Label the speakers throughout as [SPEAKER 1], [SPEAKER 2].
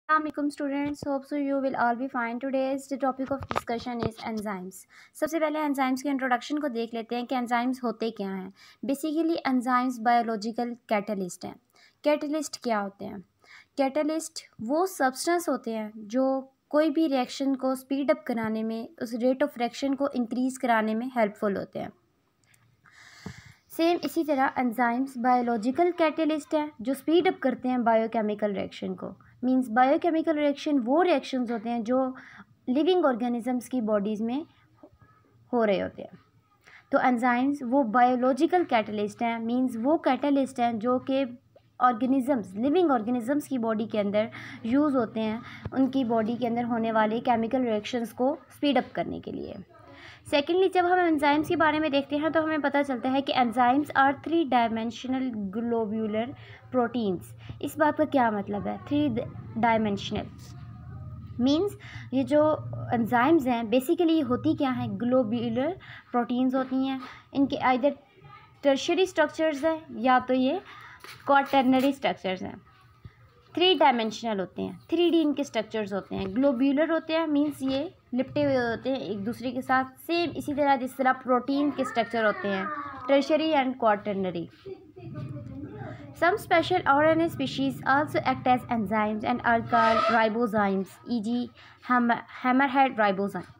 [SPEAKER 1] Assalamualaikum students, hope so you will all be fine. Today's the topic of discussion is enzymes. सबसे पहले enzymes के introduction को देख लेते हैं कि एंजाइम्स होते क्या हैं. बेसिकली एंजाइम्स बायोलॉजिकल कैटलिस्ट हैं. कैटलिस्ट क्या होते हैं? कैटलिस्ट वो सब्सटेंस होते हैं जो कोई भी रिएक्शन को स्पीड अप कराने में, उस रेट ऑफ रिएक्शन को इंक्रीज़ कराने में हेल्पफुल होते हैं. सेम इसी तरह एंजाइम्स बायोलॉजिकल कैटलिस्ट हैं जो स्पीड अप करते हैं बायोकेमिकल रिएक्शन को. मींस बायोकेमिकल रिएक्शन वो रिएक्शंस होते हैं जो लिविंग ऑर्गेनिजम्स की बॉडीज़ में हो रहे होते हैं. तो एंजाइम्स वो बायोलॉजिकल कैटलिस्ट हैं. मींस वो कैटलिस्ट हैं जो कि ऑर्गेनिजम्स, लिविंग ऑर्गेनिजम्स की बॉडी के अंदर यूज़ होते हैं, उनकी बॉडी के अंदर होने वाले केमिकल रिएक्शंस को स्पीड अप करने के लिए. सेकेंडली, जब हम एंजाइम्स के बारे में देखते हैं तो हमें पता चलता है कि enzymes are 3 dimensional globular proteins. इस बात का क्या मतलब है? 3 डायमेंशनल मींस ये जो एंजाइम्स हैं बेसिकली होती क्या हैं? ग्लोब्यूलर प्रोटीन्स होती हैं. इनके आइदर टर्शियरी स्ट्रक्चर्स हैं या तो ये क्वाटर्नरी स्ट्रक्चर्स हैं. 3 डायमेंशनल होते हैं. 3D इनके स्ट्रक्चर्स होते हैं. ग्लोब्यूलर होते हैं मींस ये लिपटे हुए होते हैं एक दूसरे के साथ. सेम इसी तरह जिस तरह प्रोटीन के स्ट्रक्चर होते हैं, tertiary and quaternary. Some special RNA species also act as enzymes and are called ribozymes, e.g. hammerhead ribozyme.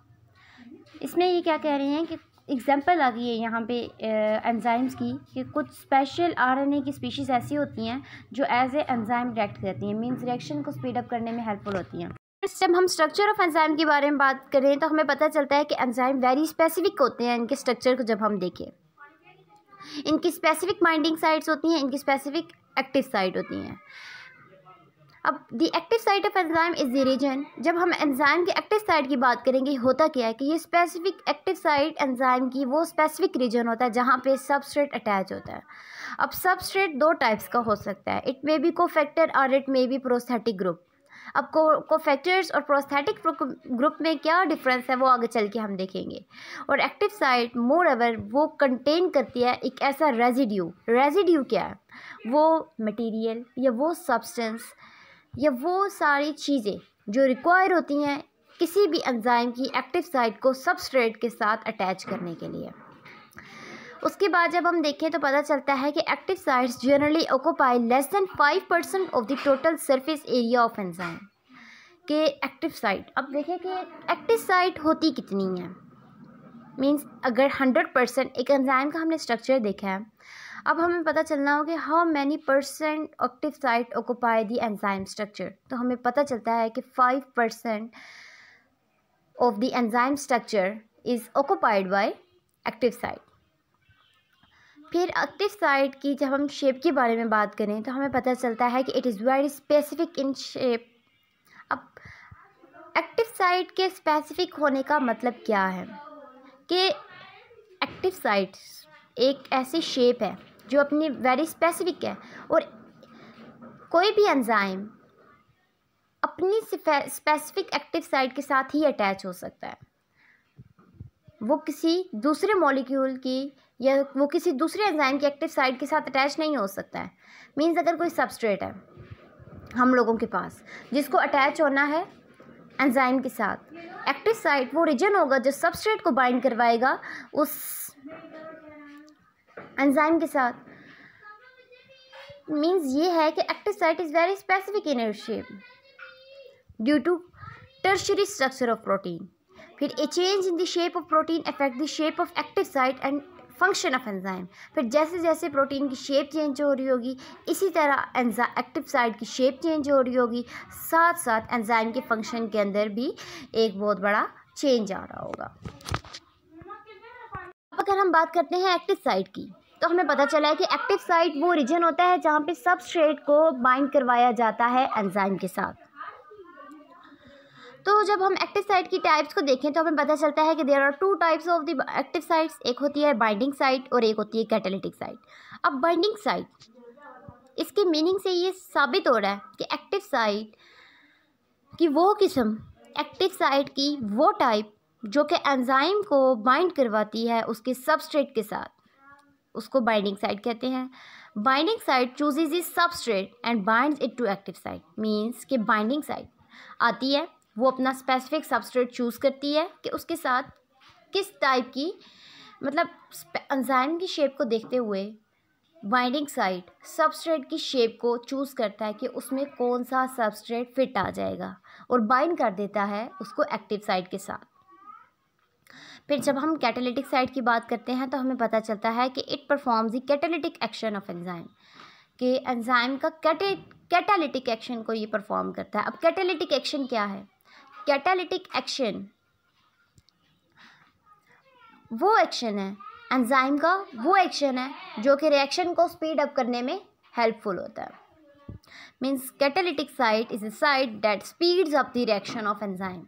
[SPEAKER 1] इसमें ये क्या कह रहे हैं कि एग्जाम्पल आ गई है यहाँ पे एंजाइम्स की कि कुछ स्पेशल RNA की स्पीशीज़ ऐसी होती हैं जो एज ए एंजाइम रिएक्ट करती हैं. मींस रिएक्शन को स्पीड अप करने में हेल्पफुल होती हैं. जब हम स्ट्रक्चर ऑफ एंजाइम के बारे में बात करें तो हमें पता चलता है कि एंजाइम वेरी स्पेसिफिक होते हैं. इनके स्ट्रक्चर को जब हम देखें, इनकी स्पेसिफिक बाइंडिंग साइट्स होती हैं, इनकी स्पेसिफिक एक्टिव साइट होती हैं. अब the active site of enzyme is the region. जब हम एंजाइम के एक्टिव साइट की बात करेंगे, होता क्या है कि ये स्पेसिफिक एक्टिव साइट एंजाइम की वो स्पेसिफिक रीजन होता है जहाँ पे सबस्ट्रेट अटैच होता है. अब सबस्ट्रेट 2 टाइप्स का हो सकता है. इट मे बी कोफैक्टर और it may be prosthetic group. अब कोफैक्टर्स और प्रोस्थेटिक ग्रुप में क्या डिफरेंस है वो आगे चल के हम देखेंगे. और एक्टिव साइट मोर एवर वो कंटेन करती है एक ऐसा रेजिड्यू. रेजिड्यू क्या है? वो मटेरियल या वो सब्सटेंस या वो सारी चीज़ें जो रिक्वायर होती हैं किसी भी एंजाइम की एक्टिव साइट को सबस्ट्रेट के साथ अटैच करने के लिए. उसके बाद जब हम देखें तो पता चलता है कि active sites generally occupy less than 5% of the total surface area of enzyme. के एक्टिव साइट, अब देखें कि एक्टिव साइट होती कितनी है. मींस अगर 100% एक एंजाइम का हमने स्ट्रक्चर देखा है, अब हमें पता चलना हो कि how many percent active site occupy the enzyme structure. तो हमें पता चलता है कि 5% of the enzyme structure is occupied by active site. फिर एक्टिव साइट की जब हम शेप के बारे में बात करें तो हमें पता चलता है कि it is very specific in shape. अब एक्टिव साइट के स्पेसिफिक होने का मतलब क्या है कि एक्टिव साइट एक ऐसी शेप है जो अपनी वेरी स्पेसिफिक है और कोई भी एंजाइम अपनी स्पेसिफिक एक्टिव साइट के साथ ही अटैच हो सकता है. वो किसी दूसरे मॉलिक्यूल की या वो किसी दूसरे एंजाइम की एक्टिव साइट के साथ अटैच नहीं हो सकता है. मींस अगर कोई सबस्ट्रेट है हम लोगों के पास जिसको अटैच होना है एंजाइम के साथ, एक्टिव साइट वो रीजन होगा जो सबस्ट्रेट को बाइंड करवाएगा उस एंजाइम के साथ. मींस ये है कि active site is very specific in its shape due to tertiary structure of protein. फिर a change in the shape of protein affect the shape of active site and function of enzyme. फिर जैसे जैसे protein की shape change हो रही होगी इसी तरह एक्टिव साइट की शेप चेंज हो रही होगी, साथ साथ एंजाइम के फंक्शन के अंदर भी एक बहुत बड़ा चेंज आ रहा होगा. अब अगर हम बात करते हैं एक्टिव साइट की तो हमें पता चला है कि एक्टिव साइट वो रीजन होता है जहाँ पे सबस्ट्रेट को बाइंड करवाया जाता है एंजाइम के साथ. तो जब हम एक्टिव साइट की टाइप्स को देखें तो हमें पता चलता है कि there are 2 types of the active sites. एक होती है बाइंडिंग साइट और एक होती है कैटालिटिक साइट. अब बाइंडिंग साइट, इसके मीनिंग से ये साबित हो रहा है कि एक्टिव साइट की वो किस्म, एक्टिव साइट की वो टाइप जो कि एंजाइम को बाइंड करवाती है उसके सबस्ट्रेट के साथ, उसको बाइंडिंग साइट कहते हैं. Binding site chooses its substrate and binds it to active site. Means कि binding site आती है, वो अपना स्पेसिफिक सबस्ट्रेट चूज़ करती है कि उसके साथ किस टाइप की, मतलब एंजाइम की शेप को देखते हुए बाइंडिंग साइट सबस्ट्रेट की शेप को चूज़ करता है कि उसमें कौन सा सबस्ट्रेट फिट आ जाएगा और बाइंड कर देता है उसको एक्टिव साइट के साथ। फिर जब हम कैटालिटिक साइट की बात करते हैं तो हमें पता चलता है कि it performs the catalytic action of enzyme, कि एंजाइम का कैटालिटिक एक्शन को ये परफॉर्म करता है। अब कैटालिटिक एक्शन क्या है? कैटालिटिक एक्शन वो एक्शन है, एंजाइम का वो एक्शन है जो कि रिएक्शन को स्पीड अप करने में हेल्पफुल होता है। Means catalytic site is a site that speeds up the reaction of enzyme.